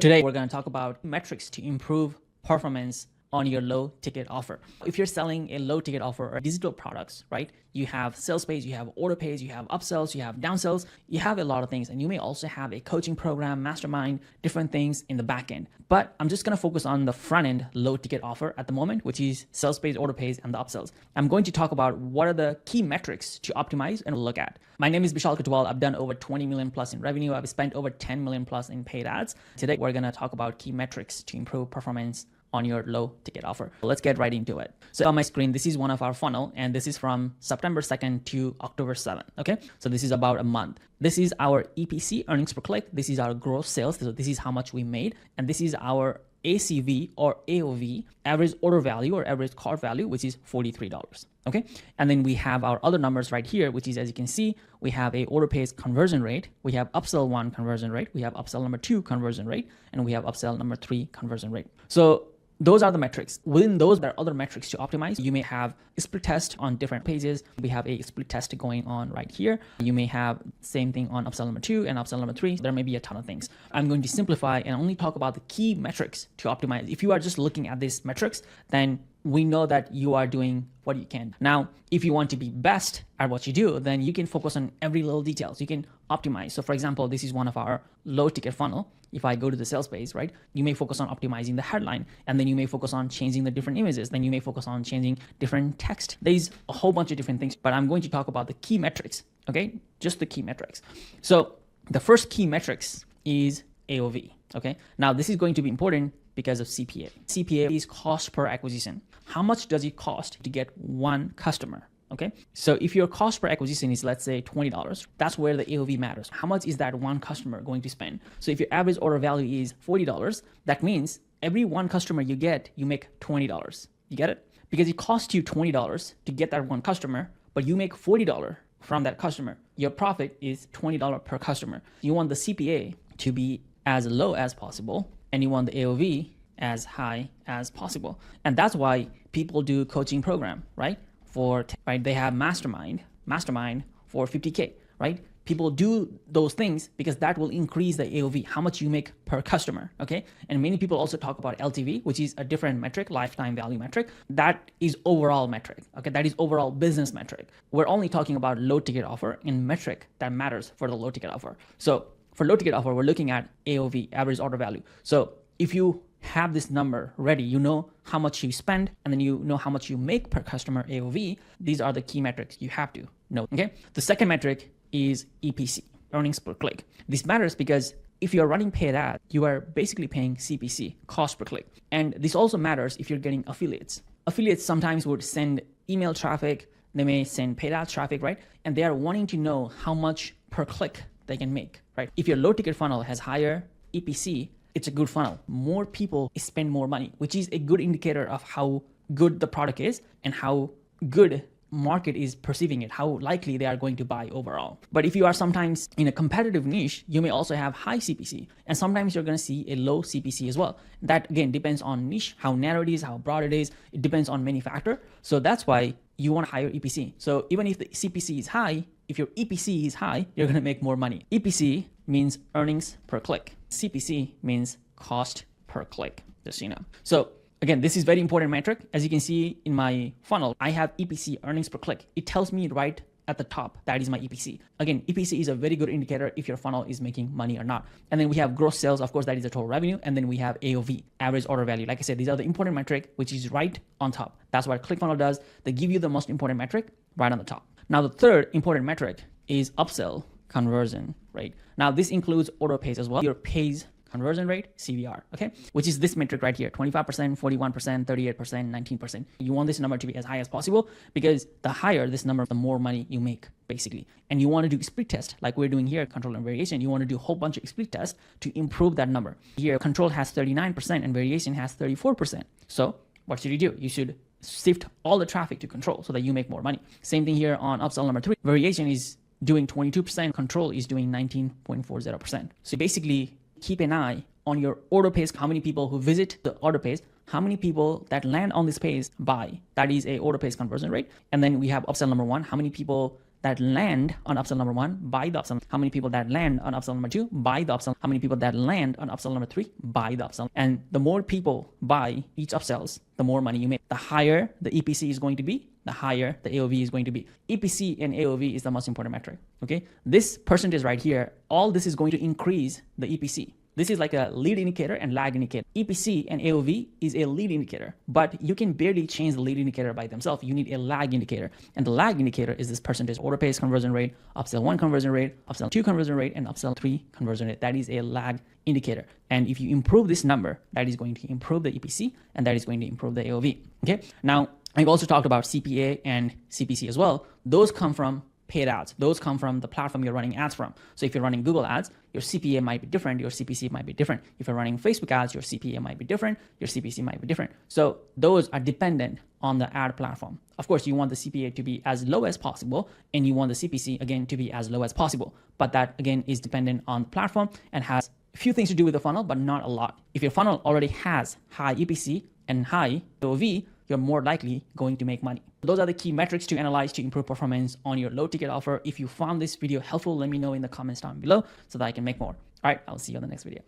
today we're going to talk about metrics to improve performance on your low ticket offer. If you're selling a low ticket offer or digital products, right? You have sales page, you have order page, you have upsells, you have downsells, you have a lot of things. And you may also have a coaching program, mastermind, different things in the back end. But I'm just going to focus on the front end low ticket offer at the moment, which is sales page, order page, and the upsells. I'm going to talk about what are the key metrics to optimize and look at. My name is Vishal Kotwal. I've done over 20 million plus in revenue. I've spent over 10 million plus in paid ads. Today, we're going to talk about key metrics to improve performance on your low ticket offer. Let's get right into it. So on my screen, this is one of our funnel, and this is from September 2nd to October 7th. Okay. So this is about a month. This is our EPC, earnings per click. This is our gross sales. So this is how much we made. And this is our ACV or AOV, average order value or average cart value, which is $43. Okay. And then we have our other numbers right here, which is, as you can see, we have a order page conversion rate. We have upsell 1 conversion rate. We have upsell number 2 conversion rate, and we have upsell number 3 conversion rate. So those are the metrics. Within those, there are other metrics to optimize. You may have a split test on different pages. We have a split test going on right here. You may have same thing on upsell number 2 and upsell number 3. There may be a ton of things. I'm going to simplify and only talk about the key metrics to optimize. If you are just looking at these metrics, then we know that you are doing what you can. Now, if you want to be best at what you do, then you can focus on every little details. You can optimize. So for example, this is one of our low ticket funnel. If I go to the sales page, right, you may focus on optimizing the headline, and then you may focus on changing the different images. Then you may focus on changing different text. There's a whole bunch of different things, but I'm going to talk about the key metrics. Okay. Just the key metrics. So the first key metrics is AOV. Okay. Now this is going to be important because of CPA. CPA is cost per acquisition. How much does it cost to get one customer? Okay. So if your cost per acquisition is, let's say, $20, that's where the AOV matters. How much is that one customer going to spend? So if your average order value is $40, that means every one customer you get, you make $20. You get it? Because it costs you $20 to get that one customer, but you make $40 from that customer. Your profit is $20 per customer. You want the CPA to be as low as possible, and you want the AOV as high as possible. And that's why people do coaching program, right? Right, they have mastermind for 50K, right? People do those things because that will increase the AOV, how much you make per customer, okay? And many people also talk about LTV, which is a different metric, lifetime value metric. That is overall metric, okay? That is overall business metric. We're only talking about low ticket offer in metric that matters for the low ticket offer. So for low ticket offer, we're looking at AOV, average order value. So if you have this number ready, you know how much you spend, and then you know how much you make per customer AOV. These are the key metrics you have to know, okay? The second metric is EPC, earnings per click. This matters because if you're running paid ads, you are basically paying CPC, cost per click. And this also matters if you're getting affiliates. Affiliates sometimes would send email traffic, they may send paid ads traffic, right? And they are wanting to know how much per click they can make, right? If your low ticket funnel has higher EPC, it's a good funnel. More people spend more money, which is a good indicator of how good the product is and how good market is perceiving it, how likely they are going to buy overall. But if you are sometimes in a competitive niche, you may also have high CPC, and sometimes you're going to see a low CPC as well. That again depends on niche, how narrow it is, how broad it is. It depends on many factors. So that's why you want a higher EPC. So even if the CPC is high, if your EPC is high, you're going to make more money. EPC means earnings per click. CPC means cost per click, just so you know. So again, this is very important metric. As you can see in my funnel, I have EPC, earnings per click. It tells me right at the top, that is my EPC. Again, EPC is a very good indicator if your funnel is making money or not. And then we have gross sales, of course, that is the total revenue. And then we have AOV, average order value. Like I said, these are the important metric, which is right on top. That's what ClickFunnels does. They give you the most important metric right on the top. Now, the third important metric is upsell conversion rate. Now, this includes order page as well. Your page conversion rate, CVR, okay? Which is this metric right here, 25%, 41%, 38%, 19%. You want this number to be as high as possible because the higher this number, the more money you make, basically. And you want to do split test like we're doing here, control and variation. You want to do a whole bunch of split tests to improve that number. Here, control has 39% and variation has 34%. So what should you do? You should shift all the traffic to control so that you make more money. Same thing here on upsell number 3. Variation is doing 22%, control is doing 19.40%. So basically, keep an eye on your order page, how many people who visit the order page, how many people that land on this page buy. That is a order page conversion rate. And then we have upsell number 1, how many people that land on upsell number 1 buy the upsell, how many people that land on upsell number 2 buy the upsell, how many people that land on upsell number 3 buy the upsell. And the more people buy each upsells, the more money you make. The higher the EPC is going to be, the higher the AOV is going to be. EPC and AOV is the most important metric. Okay, this percentage right here, all this is going to increase the EPC. This is like a lead indicator and lag indicator. EPC and AOV is a lead indicator, but you can barely change the lead indicator by themselves. You need a lag indicator. And the lag indicator is this percentage order pace conversion rate, upsell 1 conversion rate, upsell 2 conversion rate, and upsell 3 conversion rate. That is a lag indicator. And if you improve this number, that is going to improve the EPC and that is going to improve the AOV. Okay. Now, I've also talked about CPA and CPC as well. Those come from paid ads. Those come from the platform you're running ads from. So if you're running Google ads, your CPA might be different, your CPC might be different. If you're running Facebook ads, your CPA might be different, your CPC might be different. So those are dependent on the ad platform. Of course, you want the CPA to be as low as possible, and you want the CPC, again, to be as low as possible. But that, again, is dependent on the platform and has a few things to do with the funnel, but not a lot. If your funnel already has high EPC and high AOV, you're more likely going to make money. Those are the key metrics to analyze to improve performance on your low ticket offer. If you found this video helpful, let me know in the comments down below so that I can make more. All right, I'll see you on the next video.